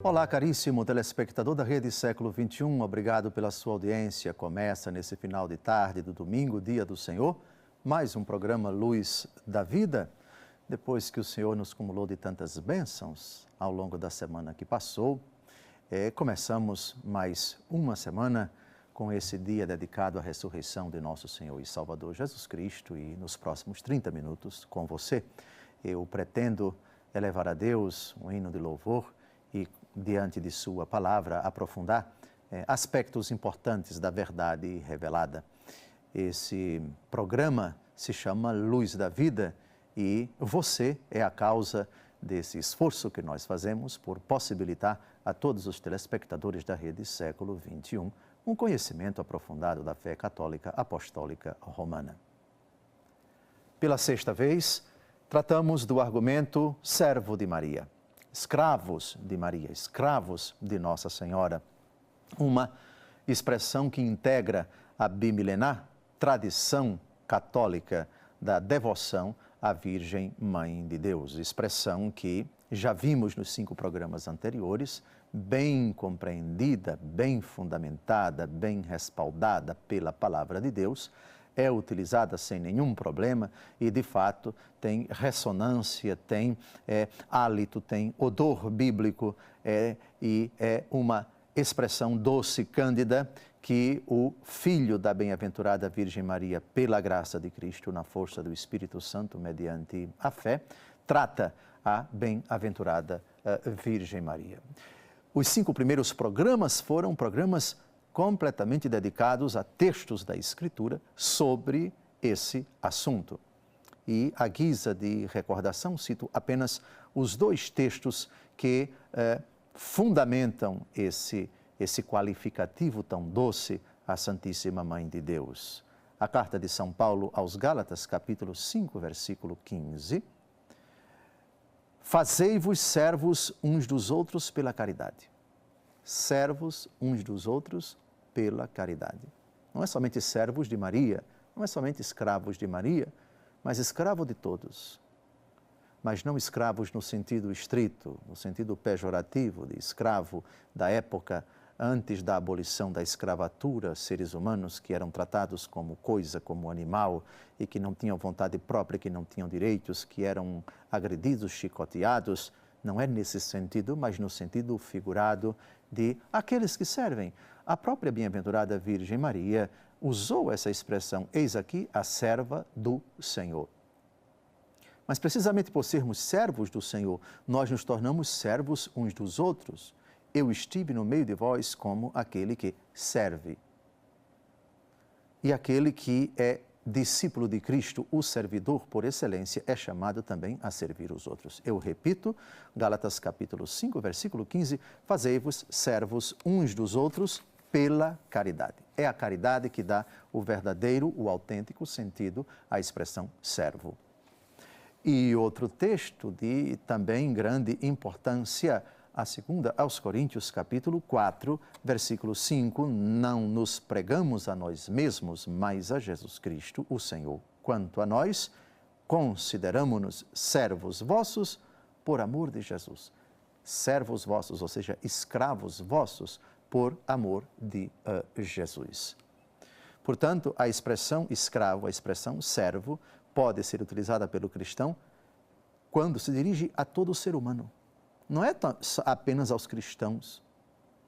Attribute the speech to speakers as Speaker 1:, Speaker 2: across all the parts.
Speaker 1: Olá, caríssimo telespectador da Rede Século XXI, obrigado pela sua audiência. Começa nesse final de tarde do domingo, dia do Senhor, mais um programa Luz da Vida. Depois que o Senhor nos cumulou de tantas bênçãos ao longo da semana que passou, começamos mais uma semana com esse dia dedicado à ressurreição de nosso Senhor e Salvador Jesus Cristo, e nos próximos 30 minutos com você eu pretendo elevar a Deus um hino de louvor e, diante de sua palavra, aprofundar aspectos importantes da verdade revelada. Esse programa se chama Luz da Vida e você é a causa desse esforço que nós fazemos por possibilitar a todos os telespectadores da Rede Século XXI um conhecimento aprofundado da fé católica apostólica romana. Pela sexta vez, tratamos do argumento servo de Maria. Escravos de Maria, escravos de Nossa Senhora, uma expressão que integra a bimilenar tradição católica da devoção à Virgem Mãe de Deus, expressão que já vimos nos 5 programas anteriores, bem compreendida, bem fundamentada, bem respaldada pela Palavra de Deus, é utilizada sem nenhum problema e, de fato, tem ressonância, tem hálito, tem odor bíblico e é uma expressão doce, cândida, que o Filho da Bem-aventurada Virgem Maria, pela graça de Cristo, na força do Espírito Santo, mediante a fé, trata a Bem-aventurada Virgem Maria. Os 5 primeiros programas foram programas completamente dedicados a textos da Escritura sobre esse assunto. E, à guisa de recordação, cito apenas os 2 textos que fundamentam esse qualificativo tão doce à Santíssima Mãe de Deus. A carta de São Paulo aos Gálatas, capítulo 5, versículo 15. Fazei-vos servos uns dos outros pela caridade. Servos uns dos outros pela caridade. Não é somente servos de Maria, não é somente escravos de Maria, mas escravo de todos. Mas não escravos no sentido estrito, no sentido pejorativo de escravo da época antes da abolição da escravatura, seres humanos que eram tratados como coisa, como animal e que não tinham vontade própria, que não tinham direitos, que eram agredidos, chicoteados. Não é nesse sentido, mas no sentido figurado de aqueles que servem. A própria bem-aventurada Virgem Maria usou essa expressão, eis aqui a serva do Senhor. Mas precisamente por sermos servos do Senhor, nós nos tornamos servos uns dos outros. Eu estive no meio de vós como aquele que serve. E aquele que é discípulo de Cristo, o servidor por excelência, é chamado também a servir os outros. Eu repito, Gálatas capítulo 5, versículo 15, fazei-vos servos uns dos outros pela caridade. É a caridade que dá o verdadeiro, o autêntico sentido à expressão servo. E outro texto de também grande importância, a segunda aos Coríntios, capítulo 4, versículo 5, não nos pregamos a nós mesmos, mas a Jesus Cristo, o Senhor. Quanto a nós, consideramo-nos servos vossos por amor de Jesus. Servos vossos, ou seja, escravos vossos, por amor de Jesus. Portanto, a expressão escravo, a expressão servo, pode ser utilizada pelo cristão quando se dirige a todo ser humano. Não é apenas aos cristãos,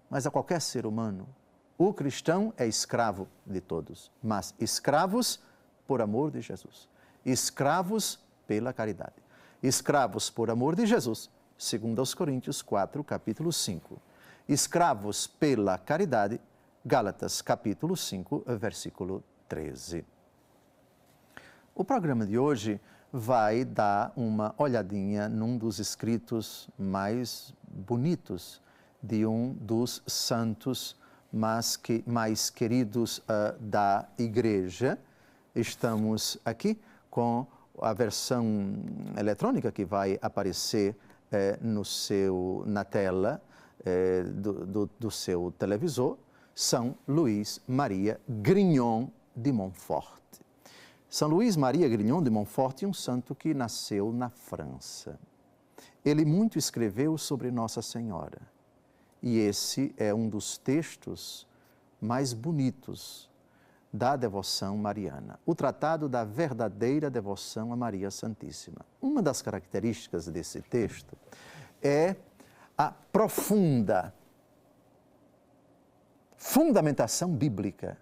Speaker 1: mas a qualquer ser humano. O cristão é escravo de todos, mas escravos por amor de Jesus. Escravos pela caridade. Escravos por amor de Jesus, segundo aos Coríntios 4, capítulo 5. Escravos pela caridade, Gálatas, capítulo 5, versículo 13. O programa de hoje vai dar uma olhadinha num dos escritos mais bonitos de um dos santos mais queridos da Igreja. Estamos aqui com a versão eletrônica que vai aparecer na tela do seu televisor, São Luís Maria Grignon de Montfort. São Luís Maria Grignon de Montfort é um santo que nasceu na França. Ele muito escreveu sobre Nossa Senhora. E esse é um dos textos mais bonitos da devoção mariana, o tratado da verdadeira devoção a Maria Santíssima. Uma das características desse texto é a profunda fundamentação bíblica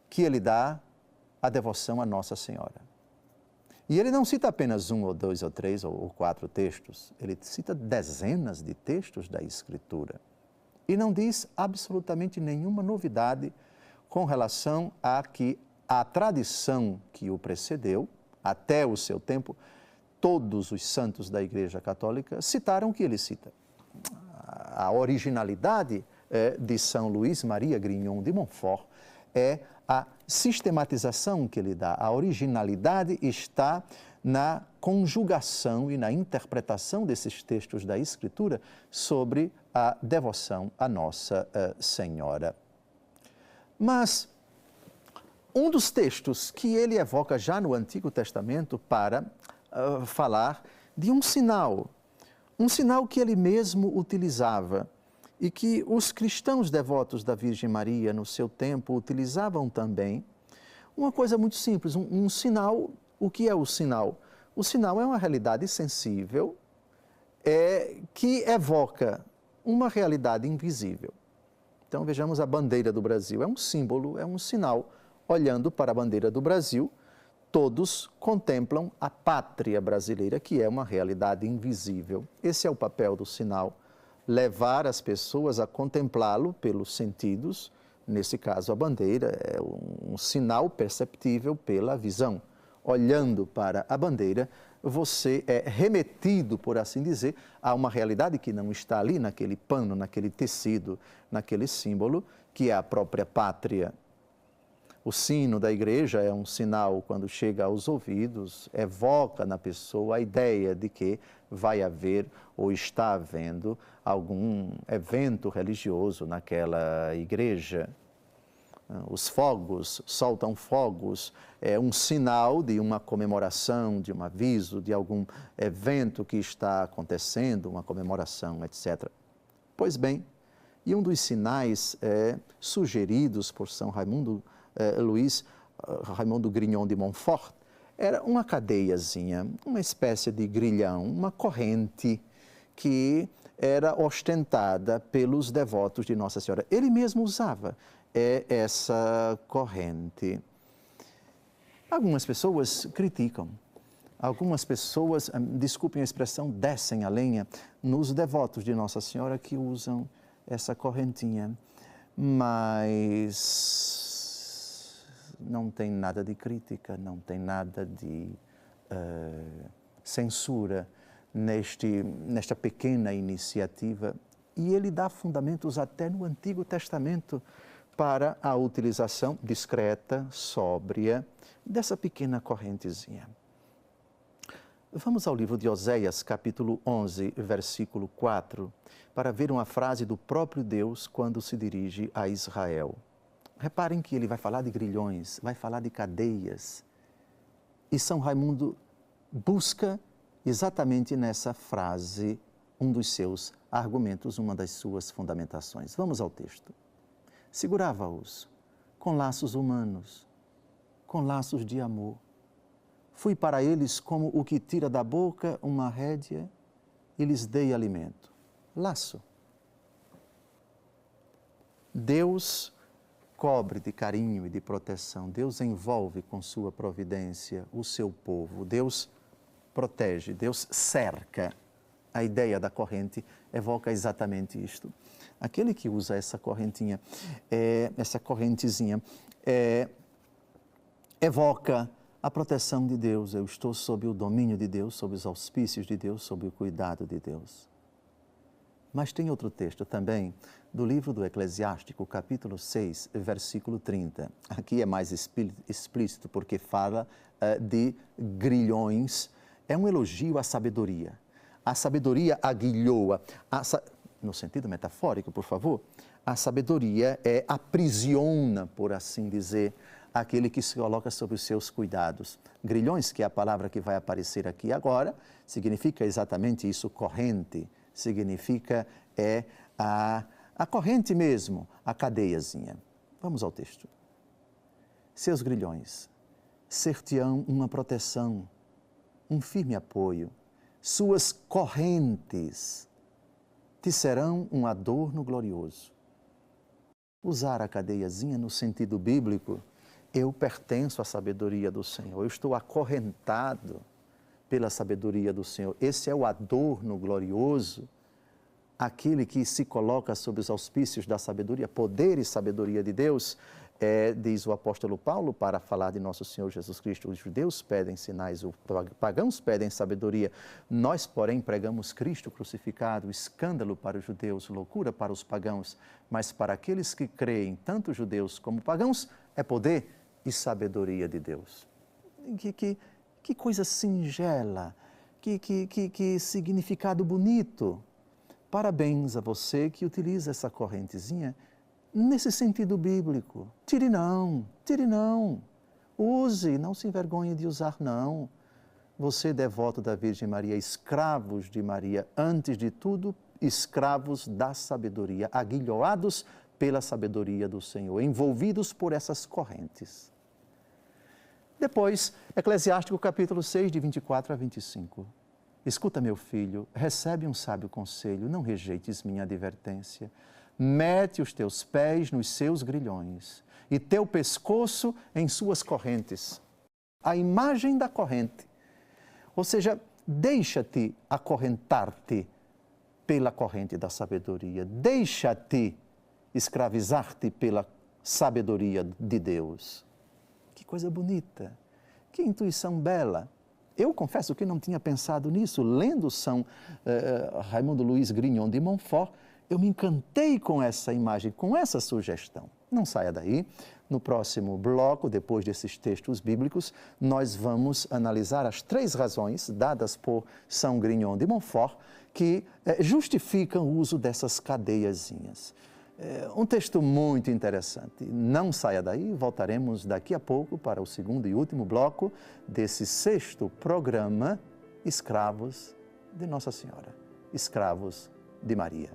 Speaker 1: que ele dá à devoção a Nossa Senhora. E ele não cita apenas um ou dois ou três ou quatro textos, ele cita dezenas de textos da Escritura. E não diz absolutamente nenhuma novidade com relação a que a tradição que o precedeu, até o seu tempo, todos os santos da Igreja Católica citaram o que ele cita. A originalidade de São Luís Maria Grignon de Montfort é a sistematização que ele dá. A originalidade está na conjugação e na interpretação desses textos da Escritura sobre a devoção à Nossa Senhora. Mas um dos textos que ele evoca já no Antigo Testamento para falar de um sinal que ele mesmo utilizava e que os cristãos devotos da Virgem Maria no seu tempo utilizavam também. Uma coisa muito simples, um sinal. O que é o sinal? O sinal é uma realidade sensível que evoca uma realidade invisível. Então vejamos a bandeira do Brasil, é um símbolo, é um sinal. Olhando para a bandeira do Brasil, todos contemplam a pátria brasileira, que é uma realidade invisível. Esse é o papel do sinal, levar as pessoas a contemplá-lo pelos sentidos. Nesse caso, a bandeira é um sinal perceptível pela visão. Olhando para a bandeira, você é remetido, por assim dizer, a uma realidade que não está ali naquele pano, naquele tecido, naquele símbolo, que é a própria pátria. O sino da igreja é um sinal, quando chega aos ouvidos, evoca na pessoa a ideia de que vai haver ou está havendo algum evento religioso naquela igreja. Os fogos, soltam fogos, é um sinal de uma comemoração, de um aviso, de algum evento que está acontecendo, uma comemoração, etc. Pois bem, e um dos sinais sugeridos por São Raimundo Grignon de Montfort era uma cadeiazinha, uma espécie de grilhão, uma corrente que era ostentada pelos devotos de Nossa Senhora. Ele mesmo usava essa corrente. Algumas pessoas criticam, algumas pessoas, desculpem a expressão, descem a lenha nos devotos de Nossa Senhora que usam essa correntinha, mas não tem nada de crítica, não tem nada de censura nesta pequena iniciativa. E ele dá fundamentos até no Antigo Testamento para a utilização discreta, sóbria, dessa pequena correntezinha. Vamos ao livro de Oséias, capítulo 11, versículo 4, para ver uma frase do próprio Deus quando se dirige a Israel. Reparem que ele vai falar de grilhões, vai falar de cadeias. E São Raimundo busca exatamente nessa frase um dos seus argumentos, uma das suas fundamentações. Vamos ao texto. Segurava-os com laços humanos, com laços de amor. Fui para eles como o que tira da boca uma rédea e lhes dei alimento. Laço. Deus cobre de carinho e de proteção. Deus envolve com sua providência o seu povo. Deus protege, Deus cerca. A ideia da corrente evoca exatamente isto. Aquele que usa essa correntinha, essa correntezinha, evoca a proteção de Deus. Eu estou sob o domínio de Deus, sob os auspícios de Deus, sob o cuidado de Deus. Mas tem outro texto também, do livro do Eclesiástico, capítulo 6, versículo 30. Aqui é mais explícito, porque fala de grilhões. É um elogio à sabedoria. A sabedoria aguilhoa, no sentido metafórico, por favor, a sabedoria aprisiona, por assim dizer, aquele que se coloca sob os seus cuidados. Grilhões, que é a palavra que vai aparecer aqui agora, significa exatamente isso, corrente, significa a corrente mesmo, a cadeiazinha. Vamos ao texto. Seus grilhões ser-te-ão uma proteção, um firme apoio. Suas correntes te serão um adorno glorioso. Usar a cadeiazinha no sentido bíblico, eu pertenço à sabedoria do Senhor, eu estou acorrentado pela sabedoria do Senhor. Esse é o adorno glorioso, aquele que se coloca sob os auspícios da sabedoria, poder e sabedoria de Deus, diz o apóstolo Paulo, para falar de nosso Senhor Jesus Cristo. Os judeus pedem sinais, os pagãos pedem sabedoria. Nós, porém, pregamos Cristo crucificado, escândalo para os judeus, loucura para os pagãos, mas para aqueles que creem, tanto judeus como pagãos, é poder e sabedoria de Deus. Que coisa singela, que significado bonito. Parabéns a você que utiliza essa correntezinha nesse sentido bíblico. Tire não. Use, não se envergonhe de usar não. Você, devoto da Virgem Maria, escravos de Maria, antes de tudo, escravos da sabedoria, aguilhoados pela sabedoria do Senhor, envolvidos por essas correntes. Depois, Eclesiástico capítulo 6, de 24 a 25. Escuta, meu filho, recebe um sábio conselho, não rejeites minha advertência. Mete os teus pés nos seus grilhões e teu pescoço em suas correntes. A imagem da corrente. Ou seja, deixa-te acorrentar-te pela corrente da sabedoria. Deixa-te escravizar-te pela sabedoria de Deus. Que coisa bonita, que intuição bela. Eu confesso que não tinha pensado nisso. Lendo São Raimundo Luís Grignon de Montfort, eu me encantei com essa imagem, com essa sugestão. Não saia daí. No próximo bloco, depois desses textos bíblicos, nós vamos analisar as 3 razões dadas por São Grignon de Montfort que justificam o uso dessas cadeiazinhas. Um texto muito interessante. Não saia daí, voltaremos daqui a pouco para o segundo e último bloco desse 6º programa Escravos de Nossa Senhora, Escravos de Maria.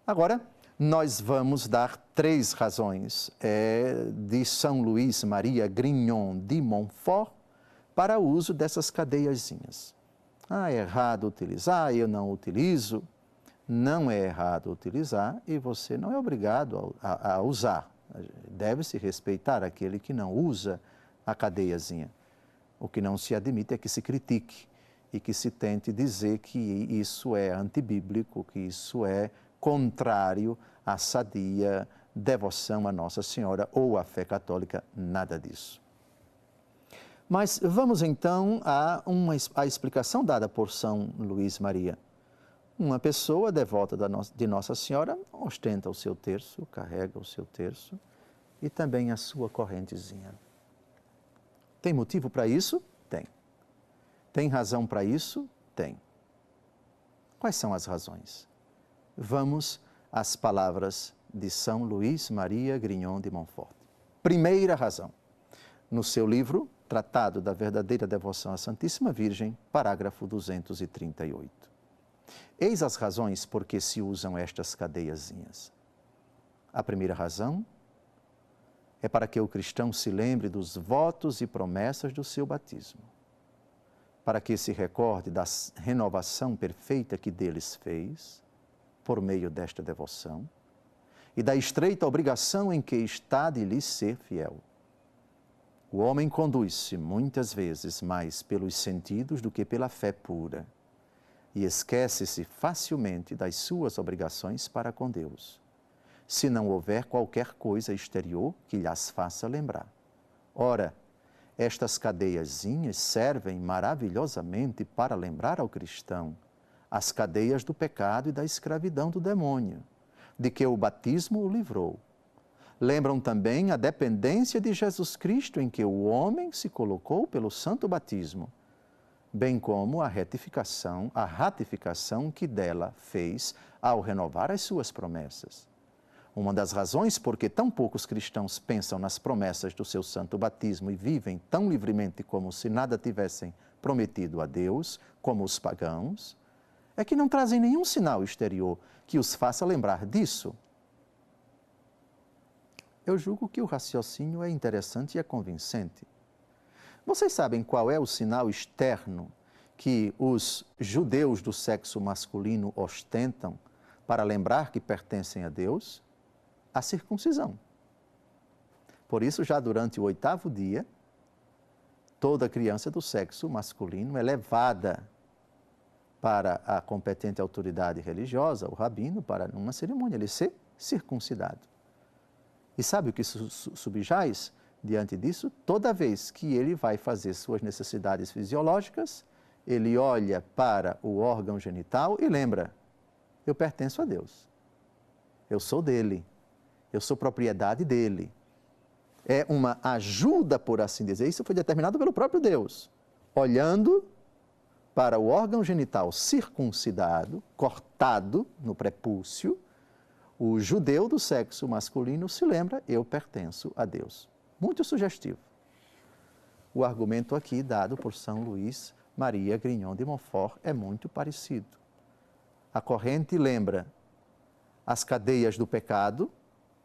Speaker 1: Agora, nós vamos dar 3 razões de São Luís Maria Grignon de Montfort para o uso dessas cadeiazinhas. É errado utilizar, eu não utilizo. Não é errado utilizar e você não é obrigado a usar. Deve-se respeitar aquele que não usa a cadeiazinha. O que não se admite é que se critique e que se tente dizer que isso é antibíblico, que isso é contrário à sadia devoção a Nossa Senhora ou à fé católica, nada disso. Mas vamos então à explicação dada por São Luís Maria. Uma pessoa devota de Nossa Senhora ostenta o seu terço, carrega o seu terço e também a sua correntezinha. Tem motivo para isso? Tem. Tem razão para isso? Tem. Quais são as razões? Vamos às palavras de São Luís Maria Grignon de Montfort. Primeira razão. No seu livro, Tratado da Verdadeira Devoção à Santíssima Virgem, parágrafo 238. Eis as razões por que se usam estas cadeiazinhas. A primeira razão é para que o cristão se lembre dos votos e promessas do seu batismo, para que se recorde da renovação perfeita que deles fez, por meio desta devoção, e da estreita obrigação em que está de lhes ser fiel. O homem conduz-se muitas vezes mais pelos sentidos do que pela fé pura, e esquece-se facilmente das suas obrigações para com Deus, se não houver qualquer coisa exterior que lhes faça lembrar. Ora, estas cadeiazinhas servem maravilhosamente para lembrar ao cristão as cadeias do pecado e da escravidão do demônio, de que o batismo o livrou. Lembram também a dependência de Jesus Cristo em que o homem se colocou pelo santo batismo, bem como a ratificação que dela fez ao renovar as suas promessas. Uma das razões por que tão poucos cristãos pensam nas promessas do seu santo batismo e vivem tão livremente como se nada tivessem prometido a Deus, como os pagãos, é que não trazem nenhum sinal exterior que os faça lembrar disso. eu julgo que o raciocínio é interessante e é convincente. Vocês sabem qual é o sinal externo que os judeus do sexo masculino ostentam para lembrar que pertencem a Deus? A circuncisão. Por isso, já durante o 8º dia, toda criança do sexo masculino é levada para a competente autoridade religiosa, o rabino, para uma cerimônia, ele ser circuncidado. E sabe o que subjaz diante disso? Toda vez que ele vai fazer suas necessidades fisiológicas, ele olha para o órgão genital e lembra: eu pertenço a Deus, eu sou dele, eu sou propriedade dele. É uma ajuda, por assim dizer, isso foi determinado pelo próprio Deus. Olhando para o órgão genital circuncidado, cortado no prepúcio, o judeu do sexo masculino se lembra: eu pertenço a Deus. Muito sugestivo. O argumento aqui dado por São Luís Maria Grignon de Montfort é muito parecido. A corrente lembra as cadeias do pecado,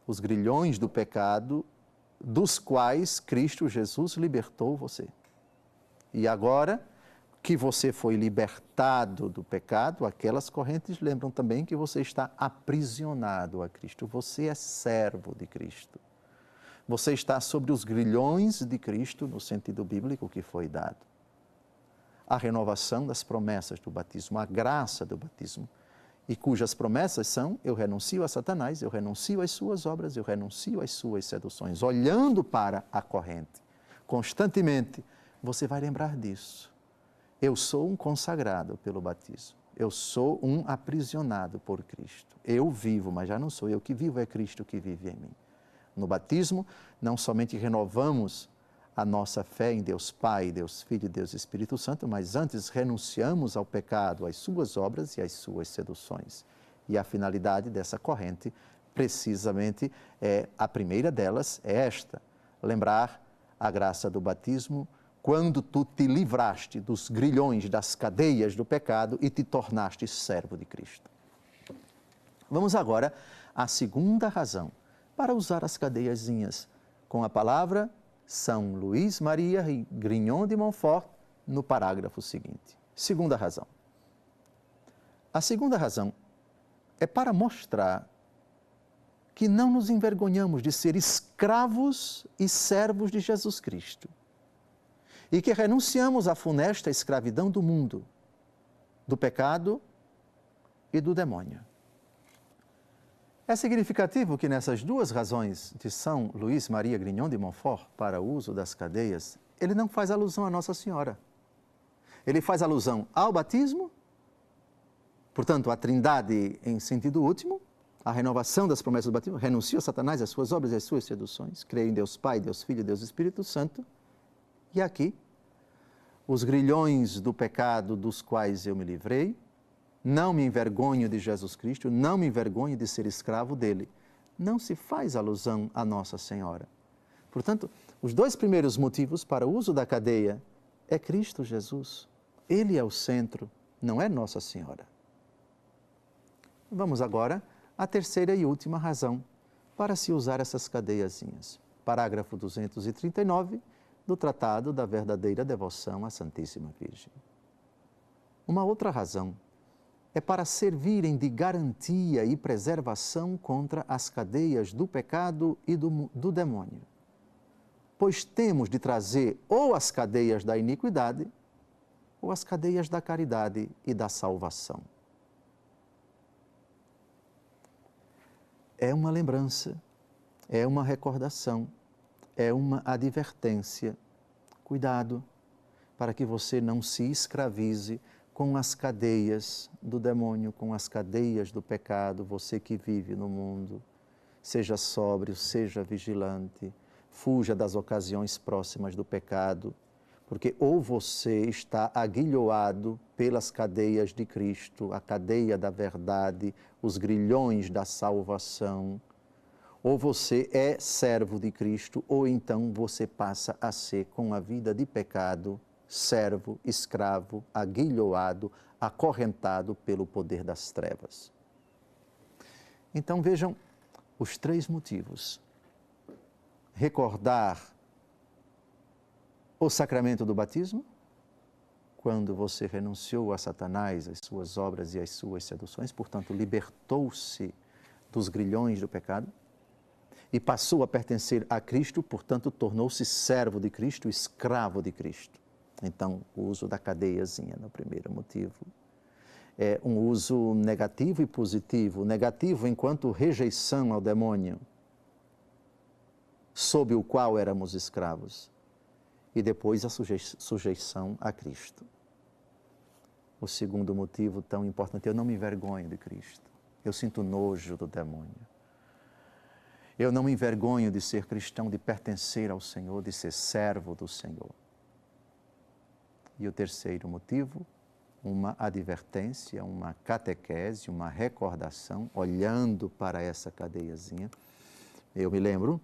Speaker 1: os grilhões do pecado, dos quais Cristo Jesus libertou você. E agora que você foi libertado do pecado, aquelas correntes lembram também que você está aprisionado a Cristo. Você é servo de Cristo. Você está sobre os grilhões de Cristo, no sentido bíblico que foi dado. A renovação das promessas do batismo, a graça do batismo, e cujas promessas são: eu renuncio a Satanás, eu renuncio às suas obras, eu renuncio às suas seduções. Olhando para a corrente, constantemente, você vai lembrar disso. Eu sou um consagrado pelo batismo. Eu sou um aprisionado por Cristo. Eu vivo, mas já não sou eu que vivo, é Cristo que vive em mim. No batismo, não somente renovamos a nossa fé em Deus Pai, Deus Filho e Deus Espírito Santo, mas antes renunciamos ao pecado, às suas obras e às suas seduções. E a finalidade dessa corrente, precisamente, a primeira delas é esta: lembrar a graça do batismo, quando tu te livraste dos grilhões, das cadeias do pecado e te tornaste servo de Cristo. Vamos agora à segunda razão para usar as cadeiazinhas com a palavra São Luís Maria Grignon de Montfort no parágrafo seguinte. Segunda razão. A segunda razão é para mostrar que não nos envergonhamos de ser escravos e servos de Jesus Cristo e que renunciamos à funesta escravidão do mundo, do pecado e do demônio. É significativo que nessas duas razões de São Luís Maria Grignon de Montfort para o uso das cadeias, ele não faz alusão a Nossa Senhora. Ele faz alusão ao batismo, portanto, à Trindade em sentido último, a renovação das promessas do batismo: renuncio a Satanás, às suas obras e às suas seduções, creio em Deus Pai, Deus Filho e Deus Espírito Santo. E aqui, os grilhões do pecado dos quais eu me livrei, não me envergonho de Jesus Cristo, não me envergonho de ser escravo dele. Não se faz alusão a Nossa Senhora. Portanto, os dois primeiros motivos para o uso da cadeia é Cristo Jesus. Ele é o centro, não é Nossa Senhora. Vamos agora à terceira e última razão para se usar essas cadeiazinhas. Parágrafo 239 do Tratado da Verdadeira Devoção à Santíssima Virgem. Uma outra razão é para servirem de garantia e preservação contra as cadeias do pecado e do demônio. Pois temos de trazer ou as cadeias da iniquidade ou as cadeias da caridade e da salvação. É uma lembrança, é uma recordação, é uma advertência. Cuidado para que você não se escravize com as cadeias do demônio, com as cadeias do pecado, você que vive no mundo. Seja sóbrio, seja vigilante, fuja das ocasiões próximas do pecado, porque ou você está aguilhoado pelas cadeias de Cristo, a cadeia da verdade, os grilhões da salvação, ou você é servo de Cristo, ou então você passa a ser, com a vida de pecado, servo, escravo, aguilhoado, acorrentado pelo poder das trevas. Então vejam os três motivos recordar o sacramento do batismo, quando você renunciou a Satanás, às suas obras e às suas seduções, portanto, libertou-se dos grilhões do pecado e passou a pertencer a Cristo, portanto, tornou-se servo de Cristo, escravo de Cristo. Então, o uso da cadeiazinha no primeiro motivo é um uso negativo e positivo. Negativo enquanto rejeição ao demônio, sob o qual éramos escravos, e depois a sujeição a Cristo. O segundo motivo tão importante, eu não me envergonho de Cristo. Eu sinto nojo do demônio. Eu não me envergonho de ser cristão, de pertencer ao Senhor, de ser servo do Senhor. E o terceiro motivo, uma advertência, uma catequese, uma recordação, olhando para essa cadeiazinha. Eu me lembro,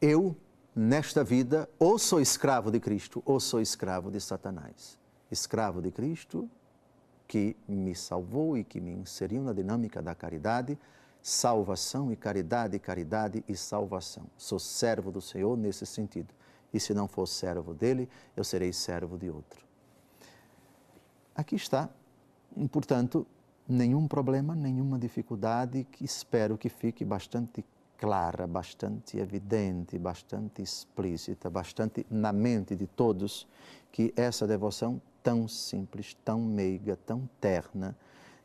Speaker 1: eu, nesta vida, ou sou escravo de Cristo, ou sou escravo de Satanás. Escravo de Cristo, que me salvou e que me inseriu na dinâmica da caridade, salvação e caridade, caridade e salvação. Sou servo do Senhor nesse sentido. E se não for servo dele, eu serei servo de outro. Aqui está, portanto, nenhum problema, nenhuma dificuldade, que espero que fique bastante clara, bastante evidente, bastante explícita, bastante na mente de todos, que essa devoção tão simples, tão meiga, tão terna,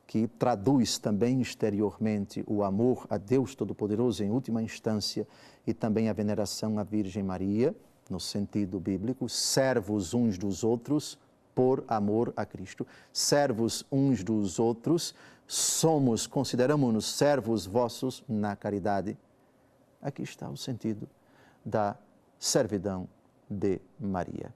Speaker 1: que traduz também exteriormente o amor a Deus Todo-Poderoso em última instância e também a veneração à Virgem Maria, no sentido bíblico, servos uns dos outros por amor a Cristo, servos uns dos outros, consideramos-nos servos vossos na caridade. Aqui está o sentido da servidão de Maria.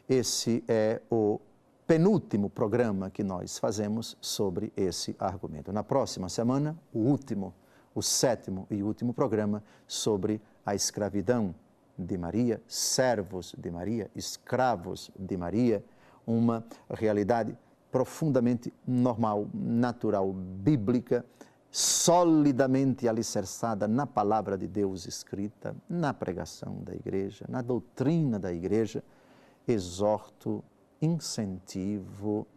Speaker 1: Esse é o penúltimo programa que nós fazemos sobre esse argumento. Na próxima semana, o sétimo e último programa sobre a escravidão de Maria, servos de Maria, escravos de Maria, uma realidade profundamente normal, natural, bíblica, solidamente alicerçada na palavra de Deus escrita, na pregação da igreja, na doutrina da igreja. Exorto, incentivo,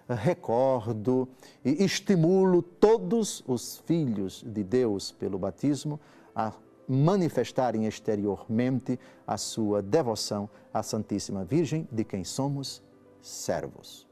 Speaker 1: recordo e estimulo todos os filhos de Deus pelo batismo a manifestarem exteriormente a sua devoção à Santíssima Virgem, de quem somos servos.